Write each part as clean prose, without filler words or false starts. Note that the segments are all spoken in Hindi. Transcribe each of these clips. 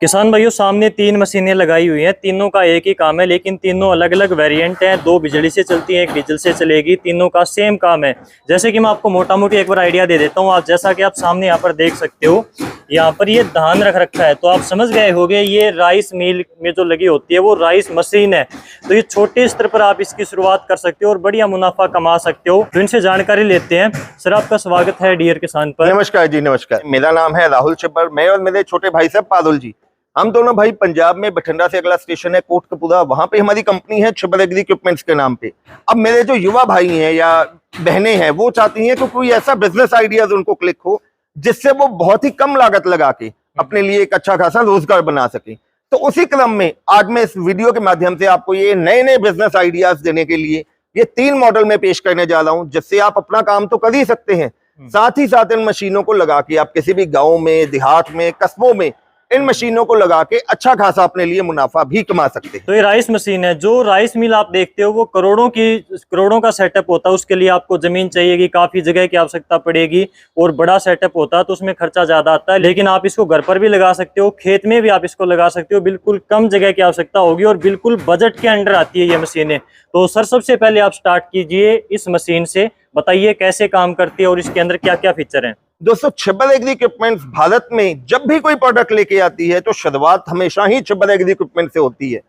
किसान भाइयों, सामने तीन मशीनें लगाई हुई हैं। तीनों का एक ही काम है, लेकिन तीनों अलग अलग वेरिएंट हैं। दो बिजली से चलती हैं, एक डीजल से चलेगी। तीनों का सेम काम है। जैसे कि मैं आपको मोटा मोटी एक बार आइडिया दे देता हूँ। आप जैसा कि आप सामने यहाँ पर देख सकते हो, यहाँ पर ये धान रख रखा है, तो आप समझ गए होंगे ये राइस मिल में जो लगी होती है वो राइस मशीन है। तो ये छोटे स्तर पर आप इसकी शुरुआत कर सकते हो और बढ़िया मुनाफा कमा सकते हो। तो इनसे जानकारी लेते हैं। सर, आपका स्वागत है डियर किसान पर। नमस्कार जी, नमस्कार। मेरा नाम है राहुल छिब्बर। मैं और मेरे छोटे भाई साहब पारुल जी, हम दोनों भाई पंजाब में बठिंडा से अगला स्टेशन है कोटकपुरा, वहां पे हमारी कंपनी है छिब्बर एग्री इक्विपमेंट्स के नाम पे। अब मेरे जो युवा भाई हैं या बहनें हैं, वो चाहती हैं कि कोई ऐसा बिजनेस आइडियाज उनको क्लिक हो जिससे वो बहुत ही कम लागत लगा के अपने लिए एक अच्छा खासा रोजगार बना सके। तो उसी क्रम में आज मैं इस वीडियो के माध्यम से आपको ये नए नए बिजनेस आइडियाज देने के लिए ये 3 मॉडल में पेश करने जा रहा हूं, जिससे आप अपना काम तो कर ही सकते हैं, साथ ही साथ इन मशीनों को लगा के आप किसी भी गांव में, देहात में, कस्बों में इन मशीनों को लगा के अच्छा खासा अपने लिए मुनाफा भी कमा सकते हैं। तो ये राइस मशीन है। जो राइस मिल आप देखते हो वो करोड़ों का सेटअप होता है। उसके लिए आपको जमीन चाहिएगी, काफी जगह की आवश्यकता पड़ेगी और बड़ा सेटअप होता है, तो उसमें खर्चा ज्यादा आता है। लेकिन आप इसको घर पर भी लगा सकते हो, खेत में भी आप इसको लगा सकते हो। बिल्कुल कम जगह की आवश्यकता होगी और बिल्कुल बजट के अंडर आती है ये मशीनें। तो सर, सबसे पहले आप स्टार्ट कीजिए इस मशीन से। बताइए कैसे काम करती है और इसके अंदर क्या क्या फीचर हैं। दोस्तों, छिब्बर एग्री इक्विपमेंट्स भारत में जब भी कोई प्रोडक्ट लेके आती है तो शुरुआत हमेशा ही छिब्बर एग्री इक्विपमेंट से होती है।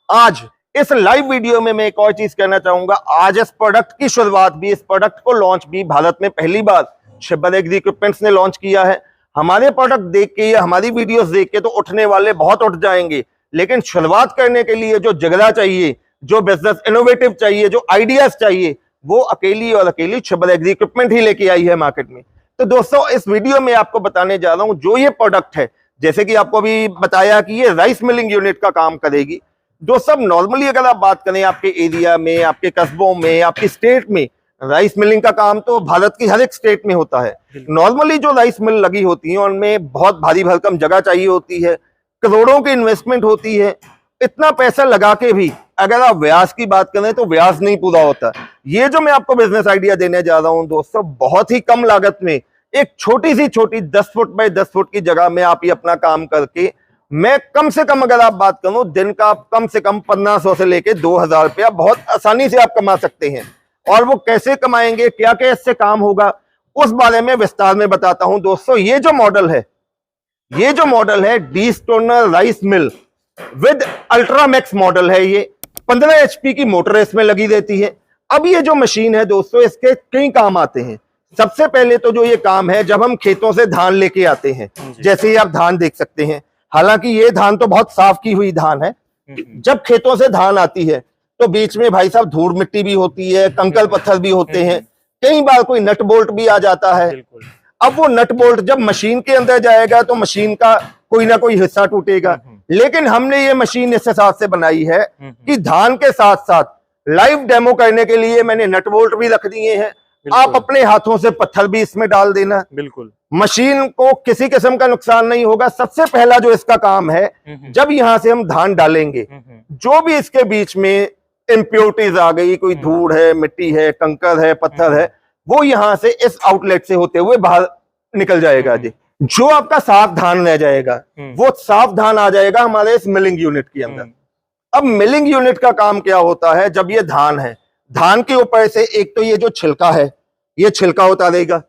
आज इस लाइव वीडियो में मैं एक और चीज कहना चाहूंगा। आज इस प्रोडक्ट की शुरुआत भी, इस प्रोडक्ट को लॉन्च भी भारत में पहली बार छिब्बर एग्री इक्विपमेंट्स ने लॉन्च किया है। हमारे प्रोडक्ट देख के या हमारी वीडियोस देख के तो उठने वाले बहुत उठ जाएंगे, लेकिन शुरुआत करने के लिए जो जगह चाहिए, जो बिजनेस इनोवेटिव चाहिए, जो आइडियाज चाहिए, वो अकेली और अकेली छिब्बर एग्री इक्विपमेंट ही लेके आई है मार्केट में। तो दोस्तों, इस वीडियो में आपको बताने जा रहा हूं जो ये प्रोडक्ट है, जैसे कि आपको अभी बताया कि ये राइस मिलिंग यूनिट का काम करेगी। दोस्तों, नॉर्मली अगर आप बात करें आपके एरिया में, आपके कस्बों में, आपकी स्टेट में, राइस मिलिंग का काम तो भारत की हर एक स्टेट में होता है। नॉर्मली जो राइस मिल लगी होती है उनमें बहुत भारी भरकम जगह चाहिए होती है, करोड़ों की इन्वेस्टमेंट होती है। इतना पैसा लगा के भी अगर आप व्याज की बात करें तो व्याज नहीं पूरा होता। ये जो मैं आपको बिजनेस आइडिया देने जा रहा हूं दोस्तों, बहुत ही कम लागत में एक छोटी 10 फुट बाय 10 फुट की जगह में आप ये अपना काम करके, मैं कम से कम अगर आप बात करूं दिन का आप कम से कम 1500 से लेके 2000 रुपया बहुत आसानी से आप कमा सकते हैं। और वो कैसे कमाएंगे, क्या क्या इससे काम होगा, उस बारे में विस्तार में बताता हूं। दोस्तों, ये जो मॉडल है destoner rice mill with ultramax model है। ये 15 HP की मोटर इसमें लगी रहती है। अब ये जो मशीन है दोस्तों, इसके कई काम आते हैं। सबसे पहले तो जो ये काम है, जब हम खेतों से धान लेके आते हैं, जैसे ही आप धान देख सकते हैं, हालांकि ये धान तो बहुत साफ की हुई धान है। जब खेतों से धान आती है तो बीच में भाई साहब धूल मिट्टी भी होती है, कंकड़ पत्थर भी होते हैं, कई बार कोई नट बोल्ट भी आ जाता है। अब वो नट बोल्ट जब मशीन के अंदर जाएगा तो मशीन का कोई ना कोई हिस्सा टूटेगा। लेकिन हमने ये मशीन इस हिसाब से बनाई है कि धान के साथ साथ लाइव डेमो करने के लिए मैंने नट बोल्ट भी रख दिए हैं। आप अपने हाथों से पत्थर भी इसमें डाल देना, बिल्कुल मशीन को किसी किस्म का नुकसान नहीं होगा। सबसे पहला जो इसका काम है, जब यहां से हम धान डालेंगे, जो भी इसके बीच में इम्प्योरिटीज आ गई, कोई धूल है, मिट्टी है, कंकर है, पत्थर है, वो यहां से इस आउटलेट से होते हुए बाहर निकल जाएगा जी। जो आपका साफ धान रह जाएगा, वो साफ धान आ जाएगा हमारे इस मिलिंग यूनिट के अंदर। अब मिलिंग यूनिट का काम क्या होता है, जब ये धान है, धान के ऊपर से एक तो ये जो छिलका है, ये छिलका उतारेगा।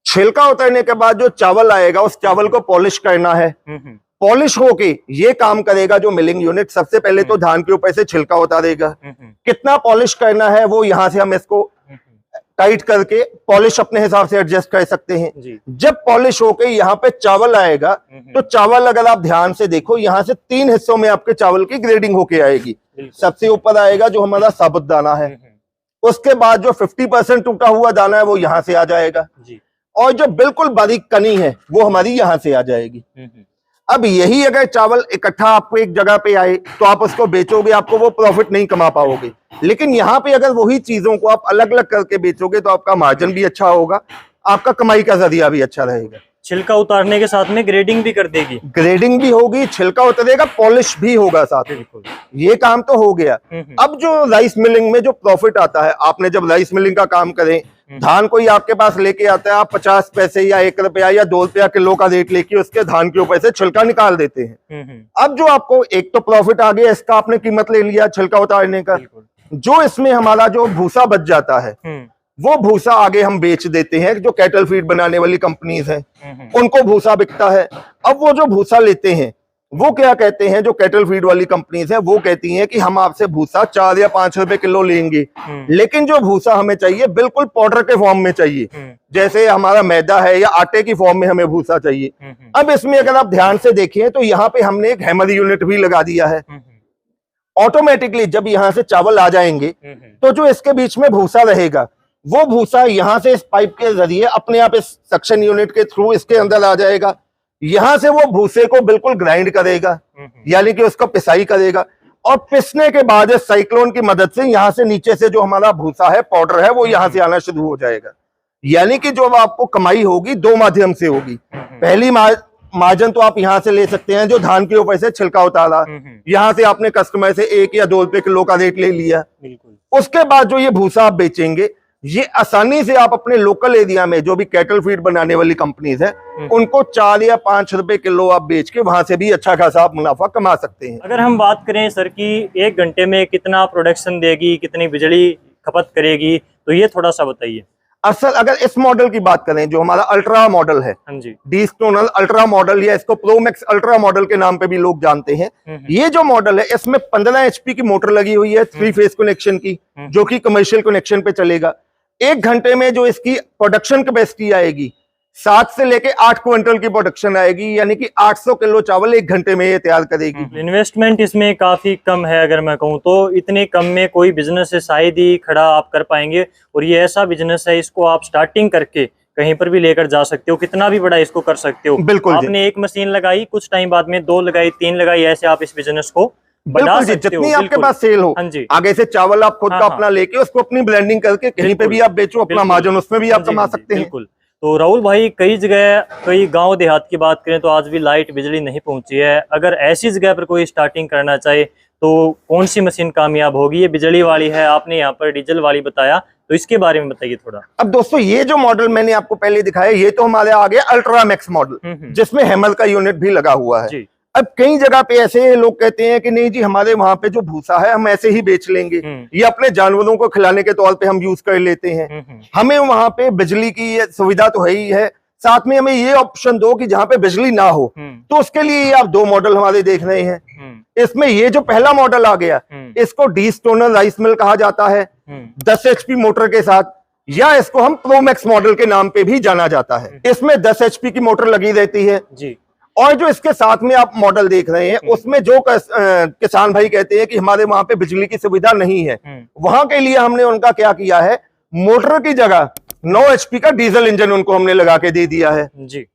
छिलका उतारने के बाद जो चावल आएगा, उस चावल को पॉलिश करना है। पॉलिश होके ये काम करेगा जो मिलिंग यूनिट। सबसे पहले तो धान के ऊपर से छिलका उतारेगा। कितना पॉलिश करना है वो यहां से हम इसको टाइट करके पॉलिश अपने हिसाब से एडजस्ट कर सकते हैं। जब पॉलिश होके यहाँ पे चावल आएगा, तो चावल अगर आप ध्यान से देखो, यहाँ से 3 हिस्सों में आपके चावल की ग्रेडिंग होके आएगी। सबसे ऊपर आएगा जो हमारा साबुत दाना है, उसके बाद जो 50% टूटा हुआ दाना है वो यहाँ से आ जाएगा, और जो बिल्कुल बारीक कनी है वो हमारी यहाँ से आ जाएगी। अब यही अगर चावल इकट्ठा आपको एक जगह पे आए तो आप उसको बेचोगे, आपको वो प्रॉफिट नहीं कमा पाओगे। लेकिन यहाँ पे अगर वही चीजों को आप अलग अलग करके बेचोगे तो आपका मार्जिन भी अच्छा होगा, आपका कमाई का जरिया भी अच्छा रहेगा। छिलका उतारने के साथ में ग्रेडिंग भी कर देगी, ग्रेडिंग भी होगी, छिलका उतरेगा, पॉलिश भी होगा साथ में। ये काम तो हो गया। अब जो राइस मिलिंग में जो प्रॉफिट आता है, आपने जब राइस मिलिंग का काम करें, धान कोई आपके पास लेके आता है, आप 50 पैसे या 1 रुपया या 2 रुपया किलो का रेट लेके उसके धान के ऊपर से छिलका निकाल देते हैं। अब जो आपको एक तो प्रॉफिट आ गया, इसका आपने कीमत ले लिया छिलका उतारने का, जो इसमें हमारा जो भूसा बच जाता है वो भूसा आगे हम बेच देते हैं। जो कैटल फीड बनाने वाली कंपनीज हैं उनको भूसा बिकता है। अब वो जो भूसा लेते हैं वो क्या कहते हैं, जो कैटल फीड वाली कंपनीज हैं वो कहती हैं कि हम आपसे भूसा 4 या 5 रुपए किलो लेंगे, लेकिन जो भूसा हमें चाहिए बिल्कुल पाउडर के फॉर्म में चाहिए, जैसे हमारा मैदा है या आटे की फॉर्म में हमें भूसा चाहिए। अब इसमें अगर आप ध्यान से देखें तो यहाँ पे हमने एक हैमर यूनिट भी लगा दिया है। ऑटोमेटिकली जब यहाँ से चावल आ जाएंगे तो जो इसके बीच में भूसा रहेगा वो भूसा यहाँ से इस पाइप के जरिए अपने आप इस सक्शन यूनिट के थ्रू इसके अंदर आ जाएगा। यहां से वो भूसे को बिल्कुल ग्राइंड करेगा, यानी कि उसका पिसाई करेगा, और पिसने के बाद इस साइक्लोन की मदद से यहां से नीचे से जो हमारा भूसा है, पाउडर है, वो यहां से आना शुरू हो जाएगा। यानी कि जो आपको कमाई होगी 2 माध्यम से होगी। पहली मार्जिन तो आप यहां से ले सकते हैं, जो धान के ऊपर से छिलका उतारा, यहां से आपने कस्टमर से 1 या 2 रुपए किलो का रेट ले लिया। उसके बाद जो ये भूसा आप बेचेंगे, ये आसानी से आप अपने लोकल एरिया में जो भी कैटल फीड बनाने वाली कंपनीज है उनको 4 या 5 रुपए किलो आप बेच के वहां से भी अच्छा खासा आप मुनाफा कमा सकते हैं। अगर हम बात करें सर की 1 घंटे में कितना प्रोडक्शन देगी, कितनी बिजली खपत करेगी, तो ये थोड़ा सा बताइए। असल अगर इस मॉडल की बात करें जो हमारा अल्ट्रा मॉडल है, डीस्टोनल अल्ट्रा मॉडल या इसको प्रोमैक्स अल्ट्रा मॉडल के नाम पे भी लोग जानते हैं, ये जो मॉडल है इसमें 15 HP की मोटर लगी हुई है 3 फेज कनेक्शन की, जो कि कमर्शियल कनेक्शन पे चलेगा। 1 घंटे में जो इसकी प्रोडक्शन कैपेसिटी आएगी 7 से लेके 8 क्विंटल की प्रोडक्शन आएगी, यानी कि 800 किलो चावल 1 घंटे में ये तैयार करेगी। इन्वेस्टमेंट इसमें काफी कम है, अगर मैं कहूँ तो इतने कम में कोई बिजनेस है शायद ही खड़ा आप कर पाएंगे, और ये ऐसा बिजनेस है इसको आप स्टार्टिंग करके कहीं पर भी लेकर जा सकते हो, कितना भी बड़ा इसको कर सकते हो। बिल्कुल, आपने 1 मशीन लगाई, कुछ टाइम बाद में 2 लगाई, 3 लगाई, ऐसे आप इस बिजनेस को बिल्कुल जी, जितनी आपके पास सेल हो, आगे से चावल आप खुद का अपना लेके उसको अपनी ब्लेंडिंग करके कहीं पे भी आप बेचो, अपना मार्जिन उसमें भी आप कमा सकते हैं। तो राहुल भाई, कई जगह, कई गांव देहात की बात करें तो आज भी लाइट बिजली नहीं पहुंची है। अगर ऐसी जगह पर कोई स्टार्टिंग करना चाहे तो कौन सी मशीन कामयाब होगी? ये बिजली वाली है, आपने यहाँ पर डीजल वाली बताया, तो इसके बारे में बताइए थोड़ा। अब दोस्तों, ये जो मॉडल मैंने आपको पहले दिखाया, ये तो हमारे आगे अल्ट्रा मैक्स मॉडल, जिसमें हैमर का यूनिट भी लगा हुआ है। अब कई जगह पे ऐसे लोग कहते हैं कि नहीं जी, हमारे वहां पे जो भूसा है हम ऐसे ही बेच लेंगे, ये अपने जानवरों को खिलाने के तौर पे हम यूज कर लेते हैं, हमें वहां पे बिजली की सुविधा तो है ही है, साथ में हमें ये ऑप्शन दो कि जहां पे बिजली ना हो। तो उसके लिए आप 2 मॉडल हमारे देख रहे हैं। इसमें ये जो पहला मॉडल आ गया, इसको डीस्टोनर राइस मिल कहा जाता है, 10 HP मोटर के साथ, या इसको हम प्रोमैक्स मॉडल के नाम पे भी जाना जाता है। इसमें 10 HP की मोटर लगी रहती है जी। और जो इसके साथ में आप मॉडल देख रहे हैं, उसमें जो किसान भाई कहते हैं कि हमारे वहां पे बिजली की सुविधा नहीं है, वहां के लिए हमने उनका क्या किया है, मोटर की जगह 9 HP का डीजल इंजन उनको हमने लगा के दे दिया है जी।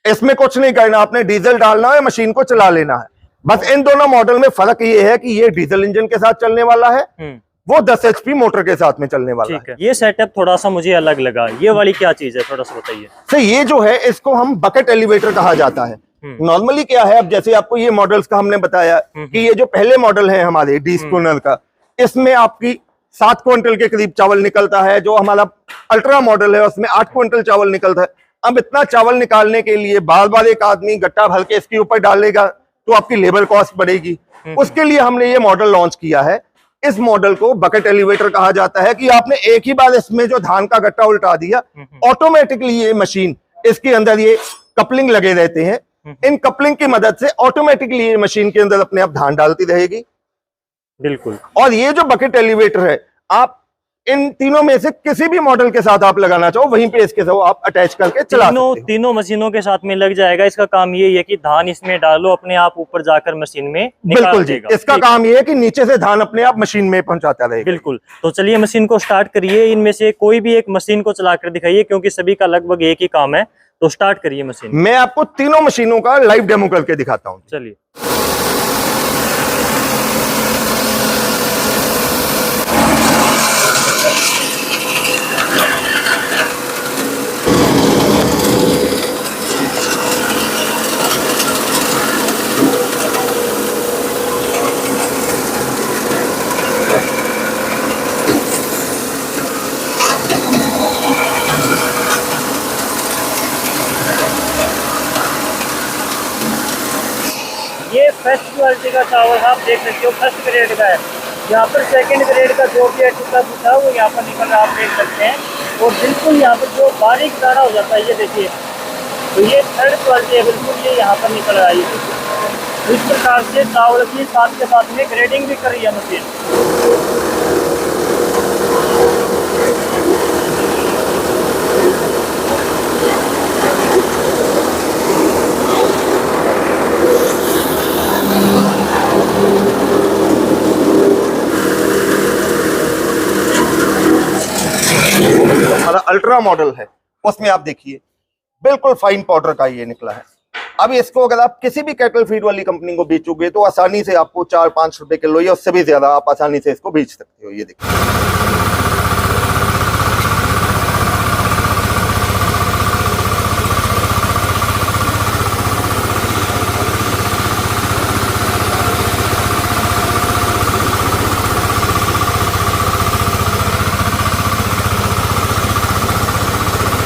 इसमें कुछ नहीं करना, आपने डीजल डालना है, मशीन को चला लेना है। बस इन दोनों मॉडल में फर्क ये है कि ये डीजल इंजन के साथ चलने वाला है, वो 10 HP मोटर के साथ में चलने वाला है। ये सेटअप थोड़ा सा मुझे अलग लगा, ये वाली क्या चीज है, थोड़ा सा बताइए। तो ये जो है, इसको हम बकेट एलिवेटर कहा जाता है। नॉर्मली क्या है, अब जैसे आपको ये मॉडल्स का हमने बताया कि ये जो पहले मॉडल है हमारे डीस्टोनर का, इसमें आपकी 7 क्विंटल के करीब चावल निकलता है। जो हमारा अल्ट्रा मॉडल है उसमें 8 क्विंटल चावल निकलता है। अब इतना चावल निकालने के लिए बार बार एक आदमी गट्टा भर के इसके ऊपर डालेगा तो आपकी लेबर कॉस्ट बढ़ेगी। उसके लिए हमने ये मॉडल लॉन्च किया है। इस मॉडल को बकेट एलिवेटर कहा जाता है कि आपने एक ही बार इसमें जो धान का गट्टा उल्टा दिया, ऑटोमेटिकली ये मशीन, इसके अंदर ये कपलिंग लगे रहते हैं, इन कपलिंग की मदद से ऑटोमेटिकली ये मशीन के अंदर अपने आप धान डालती रहेगी। बिल्कुल। और ये जो बकेट एलिवेटर है, आप इन तीनों में से किसी भी मॉडल के साथ आप लगाना चाहो, वहीं पे इसके साथ आप अटैच करके चला सकते हो। तीनों मशीनों के साथ में लग जाएगा। इसका काम ये है कि धान इसमें डालो, अपने आप ऊपर जाकर मशीन में निकाल बिल्कुल जी, इसका काम ये है कि नीचे से धान अपने आप मशीन में पहुंचाता रहेगा। बिल्कुल। तो चलिए मशीन को स्टार्ट करिए, इनमें से कोई भी एक मशीन को चलाकर दिखाइए, क्योंकि सभी का लगभग एक ही काम है। तो स्टार्ट करिए मशीन। मैं आपको तीनों मशीनों का लाइव डेमो करके दिखाता हूँ। चलिए। ये फर्स्ट क्वालिटी का चावल आप देख सकते हो, फर्स्ट ग्रेड का है। यहाँ पर सेकंड ग्रेड का जो भी है टूटा फूटा वो यहाँ पर निकल रहा आप देख सकते हैं, और बिल्कुल यहाँ पर जो बारीक दाना हो जाता है ये देखिए, तो ये थर्ड क्वालिटी है, बिल्कुल ये यहाँ पर निकल रहा है। तो इस प्रकार से चावल की साथ के साथ में ग्रेडिंग भी कर रही है मशीन। हमारा अल्ट्रा मॉडल है, उसमें आप देखिए बिल्कुल फाइन पाउडर का ये निकला है। अब इसको अगर आप किसी भी कैटल फीड वाली कंपनी को बेचोगे तो आसानी से आपको 4-5 रुपए किलो या उससे भी ज्यादा आप आसानी से इसको बेच सकते हो। ये देखिए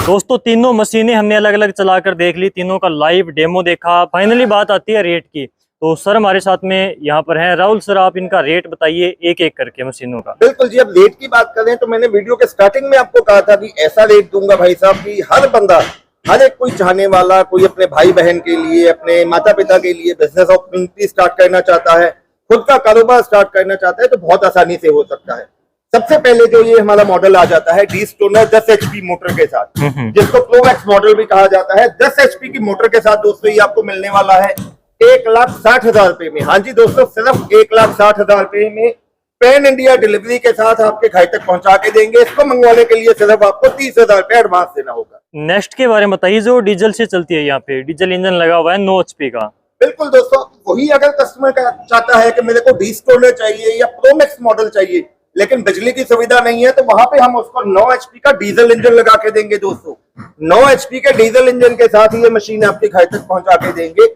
दोस्तों तीनों मशीनें हमने अलग अलग चलाकर देख ली, तीनों का लाइव डेमो देखा। फाइनली बात आती है रेट की, तो सर हमारे साथ में यहाँ पर हैं राहुल सर, आप इनका रेट बताइए एक एक करके मशीनों का। बिल्कुल जी, अब रेट की बात करें तो मैंने वीडियो के स्टार्टिंग में आपको कहा था कि ऐसा रेट दूंगा भाई साहब कि हर बंदा, हर एक कोई चाहने वाला, कोई अपने भाई बहन के लिए, अपने माता पिता के लिए बिजनेस अपॉर्चुनिटी स्टार्ट करना चाहता है, खुद का कारोबार स्टार्ट करना चाहता है, तो बहुत आसानी से हो सकता है। सबसे पहले जो ये हमारा मॉडल आ जाता है डी स्टोनर 10 HP मोटर के साथ, जिसको प्रोमैक्स मॉडल भी कहा जाता है। 10 HP की मोटर के साथ दोस्तों ये आपको मिलने वाला है 1,60,000 रुपए में। हाँ जी दोस्तों, सिर्फ 1,60,000 रुपए में पैन इंडिया डिलीवरी के साथ आपके घर तक पहुंचा के देंगे। इसको मंगवाने के लिए सिर्फ आपको 30,000 रुपए एडवांस देना होगा। नेक्स्ट के बारे में बताइए, जो डीजल से चलती है, यहाँ पे डीजल इंजन लगा हुआ है 9 HP का। बिल्कुल दोस्तों, वही अगर कस्टमर का चाहता है कि मेरे को डी स्टोनर चाहिए या प्रोमैक्स मॉडल चाहिए लेकिन बिजली की सुविधा नहीं है, तो वहां पे हम उसको 9 HP का डीजल इंजन लगा के देंगे दोस्तों। 9 HP के डीजल इंजन के साथ ये मशीन आपके घर तक पहुंचा के देंगे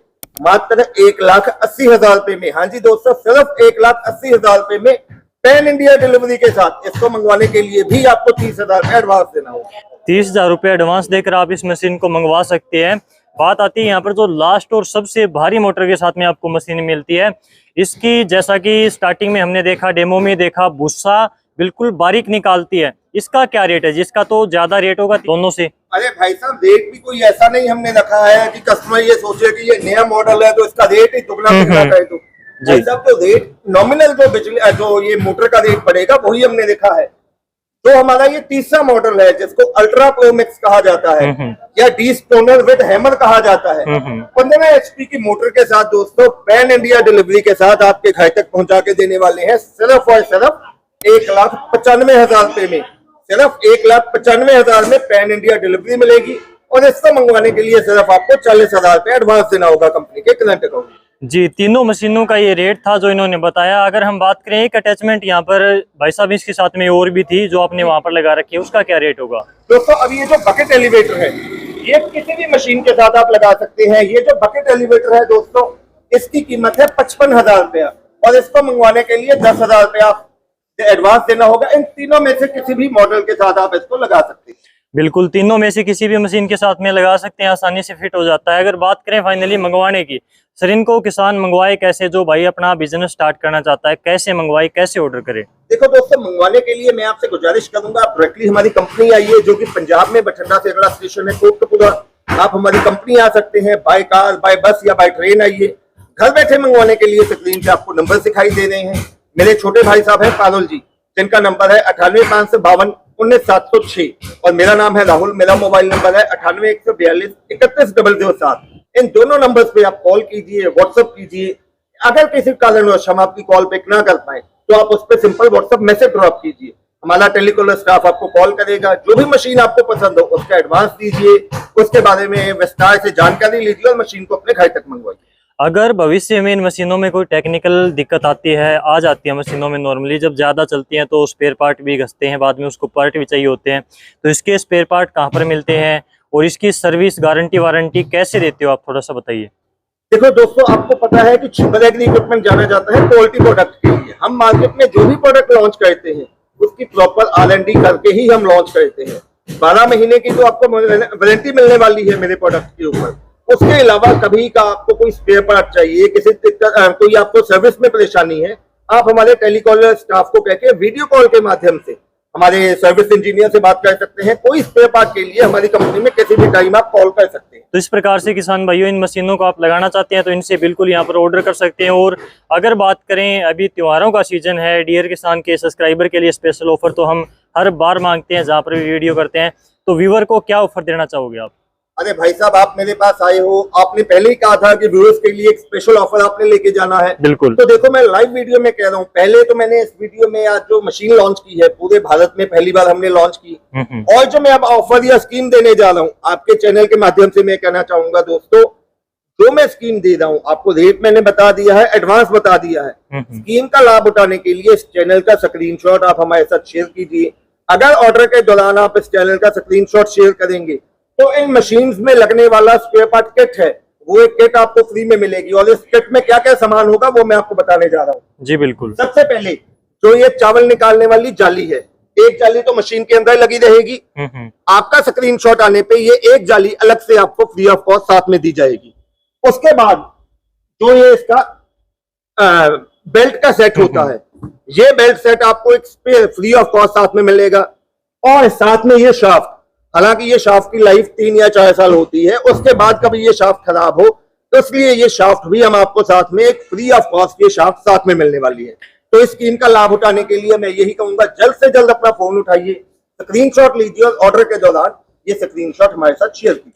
मात्र 1,80,000 रुपए में। हाँ जी दोस्तों, सिर्फ 1,80,000 रुपए में पैन इंडिया डिलीवरी के साथ। इसको मंगवाने के लिए भी आपको 30,000 रुपए एडवांस देना होगा। 30,000 रुपए एडवांस देकर आप इस मशीन को मंगवा सकते हैं। बात आती है यहाँ पर जो लास्ट और सबसे भारी मोटर के साथ में आपको मशीन मिलती है। इसकी जैसा कि स्टार्टिंग में हमने देखा, डेमो में देखा, भूसा बिल्कुल बारीक निकालती है। इसका क्या रेट है? जिसका तो ज्यादा रेट होगा दोनों से। अरे भाई साहब, रेट भी कोई ऐसा नहीं हमने रखा है कि कस्टमर ये सोचे कि ये नया मॉडल है तो इसका रेट ही दुगना तिगना कर दो। भाई साहब, जो रेट नॉमिनल जो बिजली जो ये मोटर का रेट पड़ेगा वही हमने देखा है। तो हमारा ये तीसरा मॉडल है जिसको अल्ट्रा प्रोमैक्स कहा जाता है या डी स्टोनर विद हैमर कहा जाता है। 15 HP की मोटर के साथ दोस्तों पैन इंडिया डिलीवरी के साथ आपके घर तक पहुंचा के देने वाले हैं सिर्फ और सिर्फ 1,95,000 रुपए में। सिर्फ 1,95,000 में पैन इंडिया डिलीवरी मिलेगी और इसको मंगवाने के लिए सिर्फ आपको 40,000 रुपए एडवांस देना होगा कंपनी के करंट अकाउंट। जी, तीनों मशीनों का ये रेट था जो इन्होंने बताया। अगर हम बात करें एक अटैचमेंट यहाँ पर भाई साहब इसके साथ में और भी थी जो आपने वहां पर लगा रखी है, उसका क्या रेट होगा? दोस्तों, अब ये जो बकेट एलिवेटर है ये किसी भी मशीन के साथ आप लगा सकते हैं। ये जो बकेट एलिवेटर है दोस्तों, इसकी कीमत है 55,000 रुपया और इसको मंगवाने के लिए 10,000 रुपया एडवांस देना होगा। इन तीनों में से किसी भी मॉडल के साथ आप इसको लगा सकते हैं। बिल्कुल, तीनों में से किसी भी मशीन के साथ में लगा सकते हैं, आसानी से फिट हो जाता है। अगर बात करें फाइनली मंगवाने की, सर इनको किसान मंगवाए कैसे? जो भाई अपना बिजनेस स्टार्ट करना चाहता है, कैसे मंगवाए, कैसे ऑर्डर करे? देखो दोस्तों, मंगवाने के लिए मैं आपसे गुजारिश करूंगा आप डायरेक्टली हमारी कंपनी आइए, जो कि पंजाब में बठिंडा से अगला स्टेशन है कोटकपुरा। आप हमारी कंपनी आ सकते हैं बाय कार, बाय बस या बाय ट्रेन आइए। घर बैठे मंगवाने के लिए स्क्रीन पे आपको नंबर दिखाई दे रहे हैं। मेरे छोटे भाई साहब है पारुल जी, जिनका नंबर है 98,552,19,706 और मेरा नाम है राहुल। मेरा मोबाइल नंबर है 98,142,31,007। इन दोनों नंबर्स पे आप कॉल कीजिए, व्हाट्सएप कीजिए। अगर किसी कारणवश हम आपकी कॉल पिक ना कर पाए तो आप उस पर सिंपल व्हाट्सएप मैसेज ड्रॉप कीजिए। हमारा टेलीकॉलर स्टाफ आपको कॉल करेगा। जो भी मशीन आपको पसंद हो उसका एडवांस दीजिए, उसके बारे में विस्तार से जानकारी लीजिए और मशीन को अपने घर तक मंगवाइए। अगर भविष्य में इन मशीनों में कोई टेक्निकल दिक्कत आती है, आ जाती है मशीनों में, नॉर्मली जब ज़्यादा चलती हैं तो स्पेयर पार्ट भी घसते हैं, बाद में उसको पार्ट भी चाहिए होते हैं, तो इसके स्पेयर पार्ट कहाँ पर मिलते हैं और इसकी सर्विस गारंटी वारंटी कैसे देते हो आप, थोड़ा सा बताइए। देखो दोस्तों, आपको पता है कि छिबर एग्री इक्विपमेंट जाना जाता है क्वालिटी प्रोडक्ट के लिए। हम मार्केट में जो भी प्रोडक्ट लॉन्च करते हैं उसकी प्रॉपर R&D करके ही हम लॉन्च करते हैं। 12 महीने की जो आपको वारंटी मिलने वाली है मेरे प्रोडक्ट के ऊपर, उसके अलावा कभी का आपको कोई स्पेयर पार्ट चाहिए, किसी कोई आपको सर्विस में परेशानी है, आप हमारे टेलीकॉलर स्टाफ को कह के वीडियो कॉल के माध्यम से हमारे सर्विस इंजीनियर से बात कर सकते हैं। कोई स्पेयर पार्ट के लिए हमारी कंपनी में किसी भी टाइम आप कॉल कर सकते हैं। तो इस प्रकार से किसान भाइयों, इन मशीनों को आप लगाना चाहते हैं तो इनसे बिल्कुल यहाँ पर ऑर्डर कर सकते हैं। और अगर बात करें, अभी त्योहारों का सीजन है, डियर किसान के सब्सक्राइबर के लिए स्पेशल ऑफर तो हम हर बार मांगते हैं जहाँ पर भी वीडियो करते हैं। तो व्यूअर को क्या ऑफर देना चाहोगे आप? अरे भाई साहब, आप मेरे पास आए हो, आपने पहले ही कहा था कि व्यूअर्स के लिए एक स्पेशल ऑफर आपने लेके जाना है। बिल्कुल। तो देखो, मैं लाइव वीडियो में कह रहा हूँ, पहले तो मैंने इस वीडियो में आज जो मशीन लॉन्च की है, पूरे भारत में पहली बार हमने लॉन्च की, और जो मैं अब ऑफर या स्कीम देने जा रहा हूँ आपके चैनल के माध्यम से, मैं कहना चाहूंगा दोस्तों, जो मैं स्कीम दे रहा हूँ आपको, रेट मैंने बता दिया है, एडवांस बता दिया है। स्कीम का लाभ उठाने के लिए इस चैनल का स्क्रीनशॉट आप हमारे साथ शेयर कीजिए। अगर ऑर्डर के दौरान आप इस चैनल का स्क्रीनशॉट शेयर करेंगे तो इन मशीन्स में लगने वाला स्पेयर पार्ट किट है, वो एक किट आपको फ्री में मिलेगी। और इस किट में क्या क्या सामान होगा वो मैं आपको बताने जा रहा हूँ। जी बिल्कुल। सबसे पहले जो ये चावल निकालने वाली जाली है, एक जाली तो मशीन के अंदर लगी रहेगी। आपका स्क्रीनशॉट आने पे ये एक जाली अलग से आपको फ्री ऑफ कॉस्ट साथ में दी जाएगी। उसके बाद जो ये इसका बेल्ट का सेट होता है, ये बेल्ट सेट आपको एक फ्री ऑफ कॉस्ट साथ में मिलेगा। और साथ में ये शाफ्ट, हालांकि ये शाफ्ट की लाइफ 3 या 4 साल होती है, उसके बाद कभी ये शाफ्ट खराब हो तो इसलिए ये शाफ्ट भी हम आपको साथ में एक फ्री ऑफ कॉस्ट ये शाफ्ट साथ में मिलने वाली है। तो इस स्कीम का लाभ उठाने के लिए मैं यही कहूंगा, जल्द से जल्द अपना फोन उठाइए, स्क्रीनशॉट लीजिए और ऑर्डर के दौरान ये स्क्रीनशॉट हमारे साथ शेयर कीजिए।